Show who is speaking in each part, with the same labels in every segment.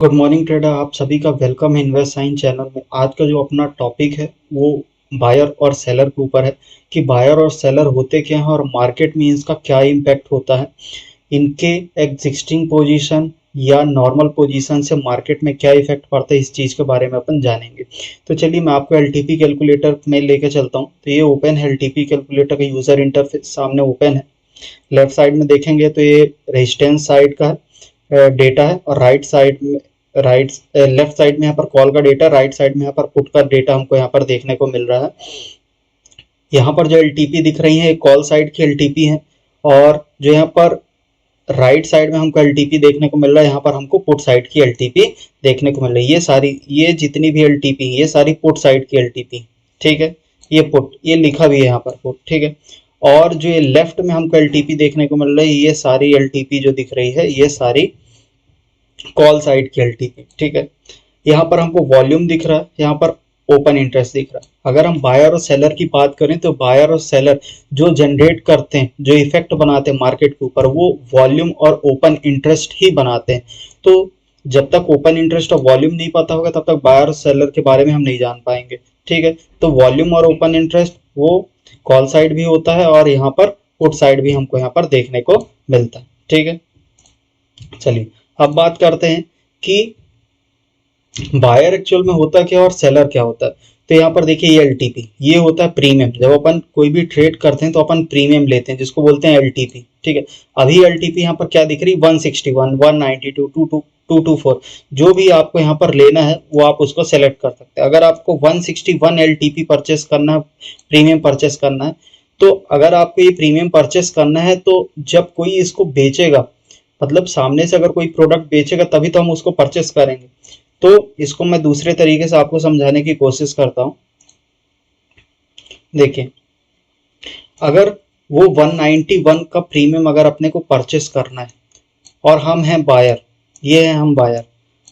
Speaker 1: Good morning trader, आप सभी का वेलकम है इन्वेस्ट साइन चैनल में। आज का जो अपना टॉपिक है वो बायर और सेलर के ऊपर है कि बायर और सेलर होते क्या हैं और मार्केट में इसका क्या इम्पैक्ट होता है। इनके एग्जिस्टिंग पोजीशन या नॉर्मल पोजीशन से मार्केट में क्या इफेक्ट पड़ता है, इस चीज़ के बारे में अपन जानेंगे। तो चलिए मैं आपको एलटीपी कैलकुलेटर में लेके चलता हूँ। तो ये ओपन है, एलटीपी कैलकुलेटर का यूज़र इंटरफेस सामने ओपन है। लेफ्ट साइड में देखेंगे तो ये रेजिस्टेंस साइड का डेटा है और राइट लेफ्ट साइड में यहाँ पर कॉल का डेटा, राइट साइड में यहाँ पर पुट का डेटा हमको यहाँ पर देखने को मिल रहा है। यहाँ पर जो एलटीपी दिख रही है कॉल साइड की एलटीपी है और जो यहाँ पर राइट साइड में हमको एलटीपी देखने को मिल रहा है, यहाँ पर हमको पुट साइड की एलटीपी देखने को मिल रही है। ये जितनी भी एलटीपी ये सारी पुट साइड की एलटीपी, ठीक है। ये पुट, ये लिखा भी है यहाँ पर पुट, ठीक है। और जो ये लेफ्ट में हमको एलटीपी देखने को मिल रही है, ये सारी एलटीपी जो दिख रही है ये सारी कॉल साइड की एलटीपी, ठीक है। यहाँ पर हमको वॉल्यूम दिख रहा है, यहाँ पर ओपन इंटरेस्ट दिख रहा है। अगर हम बायर और सेलर की बात करें तो बायर और सेलर जो जनरेट करते हैं, जो इफेक्ट बनाते हैं मार्केट के ऊपर, वो वॉल्यूम और ओपन इंटरेस्ट ही बनाते हैं। तो जब तक ओपन इंटरेस्ट और वॉल्यूम नहीं पता होगा तब तक बायर और सेलर के बारे में हम नहीं जान पाएंगे, ठीक है। तो वॉल्यूम और ओपन इंटरेस्ट वो कॉल साइड भी होता है और यहाँ पर पुट साइड भी हमको यहाँ पर देखने को मिलता है, ठीक है। चलिए अब बात करते हैं कि बायर एक्चुअल में होता क्या और सेलर क्या होता है। तो यहाँ पर देखिए ये एलटीपी, ये होता है प्रीमियम। जब अपन कोई भी ट्रेड करते हैं तो अपन प्रीमियम लेते हैं जिसको बोलते हैं एलटीपी, ठीक है। अभी एलटीपी यहाँ पर क्या दिख रही है, 161, 192, 224। जो भी आपको यहाँ पर लेना है वो आप उसको सेलेक्ट कर सकते हैं। अगर आपको 161 एलटीपी परचेस करना है, प्रीमियम परचेस करना है, तो अगर आपको ये प्रीमियम परचेस करना है तो जब कोई इसको बेचेगा, मतलब सामने से अगर कोई प्रोडक्ट बेचेगा तभी तो हम उसको परचेस करेंगे। तो इसको मैं दूसरे तरीके से आपको समझाने की कोशिश करता हूं। देखिए, अगर वो 191 का प्रीमियम अगर अपने को परचेस करना है और हम हैं बायर, ये है हम बायर।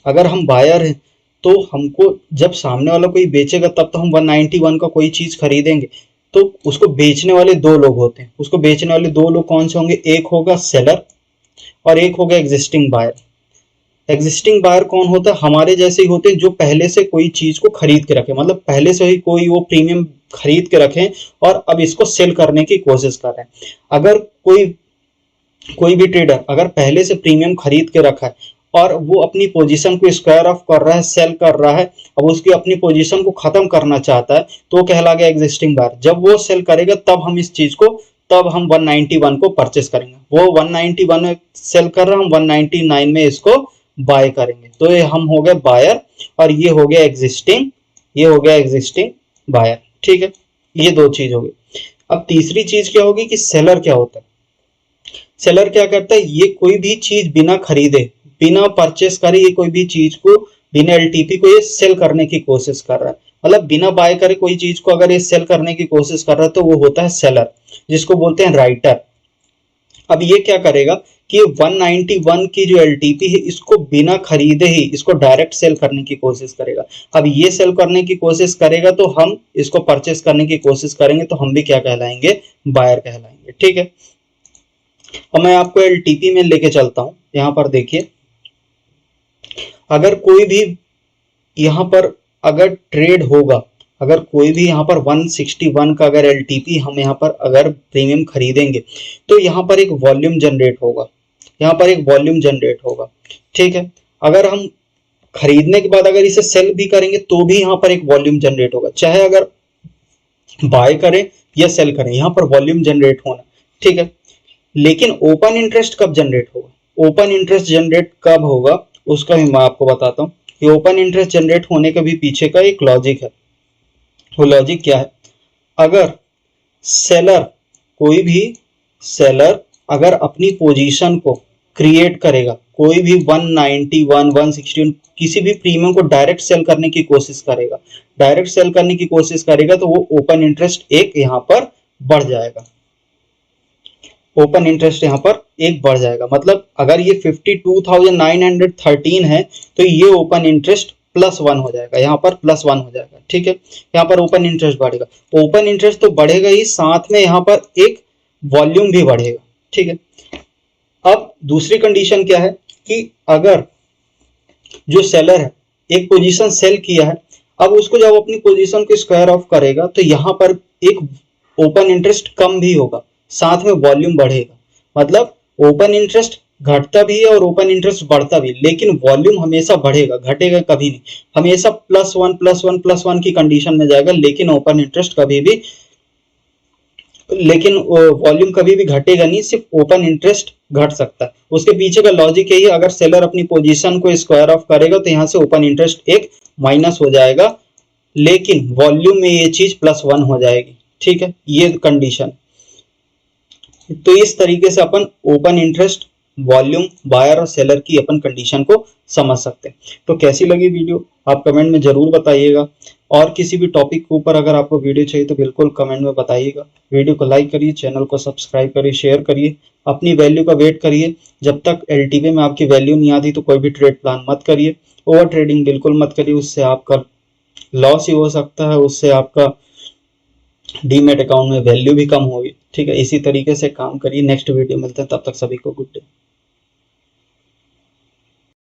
Speaker 1: अगर हम बायर हैं तो हमको जब सामने वाला कोई बेचेगा तब तो हम 191 का कोई चीज खरीदेंगे। तो उसको बेचने वाले दो लोग होते हैं। उसको बेचने वाले दो लोग कौन से होंगे, एक होगा सेलर और एक होगा एग्जिस्टिंग बायर। एग्जिस्टिंग बायर कौन होता है, हमारे जैसे ही होते हैं जो पहले से कोई चीज को खरीद के रखे, मतलब पहले से ही कोई वो प्रीमियम खरीद के रखे और अब इसको सेल करने की कोशिश कर रहे हैं। अगर कोई भी ट्रेडर अगर पहले से प्रीमियम खरीद के रखा है और वो अपनी पोजीशन को स्क्वायर ऑफ कर रहा है, सेल कर रहा है, अब उसकी अपनी पोजीशन को खत्म करना चाहता है, तो वो कहला गया एग्जिस्टिंग बायर। जब वो सेल करेगा तब हम इस चीज को, तब हम 191 को परचेस करेंगे। वो 191 में सेल कर रहा है, हम 199 में इसको बाय करेंगे। तो ये हम हो गए बायर और ये हो गया एग्जिस्टिंग, ये हो गया एग्जिस्टिंग बायर, ठीक है। ये दो चीज हो गई। अब तीसरी चीज क्या होगी कि सेलर क्या होता है। सेलर क्या करता है, ये कोई भी चीज बिना खरीदे, बिना परचेस करे, ये कोई भी चीज को बिना एलटीपी को ये सेल करने की कोशिश कर रहा है। मतलब बिना बाय करे कोई चीज को अगर ये सेल करने की कोशिश कर रहा है तो वो होता है सेलर, जिसको बोलते हैं राइटर। अब ये क्या करेगा कि 191 की जो एलटीपी है इसको बिना खरीदे ही इसको डायरेक्ट सेल करने की कोशिश करेगा। अब ये सेल करने की कोशिश करेगा तो हम इसको परचेस करने की कोशिश करेंगे, तो हम भी क्या कहलाएंगे, बायर कहलाएंगे, ठीक है। अब मैं आपको एलटीपी में लेके चलता हूं। यहां पर देखिए, अगर कोई भी यहाँ पर अगर ट्रेड होगा, अगर कोई भी यहाँ पर 161 का अगर एलटीपी हम यहाँ पर अगर प्रीमियम खरीदेंगे तो यहाँ पर एक वॉल्यूम जनरेट होगा, यहाँ पर एक वॉल्यूम जनरेट होगा, ठीक है। अगर हम खरीदने के बाद अगर इसे सेल भी करेंगे तो भी यहाँ पर एक वॉल्यूम जनरेट होगा, चाहे अगर बाय करें या सेल करें, यहाँ पर वॉल्यूम जनरेट होना, ठीक है। लेकिन ओपन इंटरेस्ट कब जनरेट होगा, ओपन इंटरेस्ट जनरेट कब होगा उसका भी मैं आपको बताता हूँ। कि ओपन इंटरेस्ट जनरेट होने का भी पीछे का एक लॉजिक है। वो लॉजिक क्या है, अगर सेलर, कोई भी सेलर अगर अपनी पोजीशन को क्रिएट करेगा, कोई भी 191, 161 किसी भी प्रीमियम को डायरेक्ट सेल करने की कोशिश करेगा, डायरेक्ट सेल करने की कोशिश करेगा तो वो ओपन इंटरेस्ट एक यहाँ पर बढ़ जाएगा, ओपन इंटरेस्ट यहाँ पर एक बढ़ जाएगा। मतलब अगर ये 52,913 है तो ये ओपन इंटरेस्ट +1 हो जाएगा, यहाँ पर +1 हो जाएगा, ठीक है। यहाँ पर ओपन इंटरेस्ट बढ़ेगा, ओपन इंटरेस्ट तो बढ़ेगा ही, साथ में यहाँ पर एक वॉल्यूम भी बढ़ेगा, ठीक है। अब दूसरी कंडीशन क्या है कि अगर जो सेलर है एक पोजीशन सेल किया है, अब उसको जब अपनी पोजीशन को स्क्वायर ऑफ करेगा तो यहाँ पर एक ओपन इंटरेस्ट कम भी होगा, साथ में वॉल्यूम बढ़ेगा। मतलब ओपन इंटरेस्ट घटता भी है और ओपन इंटरेस्ट बढ़ता भी, लेकिन वॉल्यूम हमेशा बढ़ेगा, घटेगा कभी नहीं। हमेशा +1 की कंडीशन में जाएगा, लेकिन ओपन इंटरेस्ट कभी भी, लेकिन वॉल्यूम कभी भी घटेगा नहीं, सिर्फ ओपन इंटरेस्ट घट सकता है। उसके पीछे का लॉजिक यही है, अगर सेलर अपनी पोजीशन को स्क्वायर ऑफ करेगा तो यहाँ से ओपन इंटरेस्ट एक माइनस हो जाएगा, लेकिन वॉल्यूम में ये चीज +1 हो जाएगी। ठीक है, ये कंडीशन। तो इस तरीके से अपन ओपन इंटरेस्ट, वॉल्यूम, बायर और सेलर की अपन कंडीशन को समझ सकते हैं। तो कैसी लगी वीडियो आप कमेंट में जरूर बताइएगा, और किसी भी टॉपिक के ऊपर अगर आपको वीडियो चाहिए तो बिल्कुल कमेंट में बताइएगा। वीडियो को लाइक करिए, चैनल को सब्सक्राइब करिए, शेयर करिए, अपनी वैल्यू का वेट करिए। जब तक एलटीवी में आपकी वैल्यू नहीं आती तो कोई भी ट्रेड प्लान मत करिए, ओवर ट्रेडिंग बिल्कुल मत करिए, उससे आपका लॉस ही हो सकता है, उससे आपका डीमेट अकाउंट में वैल्यू भी कम होगी। ठीक है, इसी तरीके से काम करिए। नेक्स्ट वीडियो मिलते हैं, तब तक सभी को गुड डे।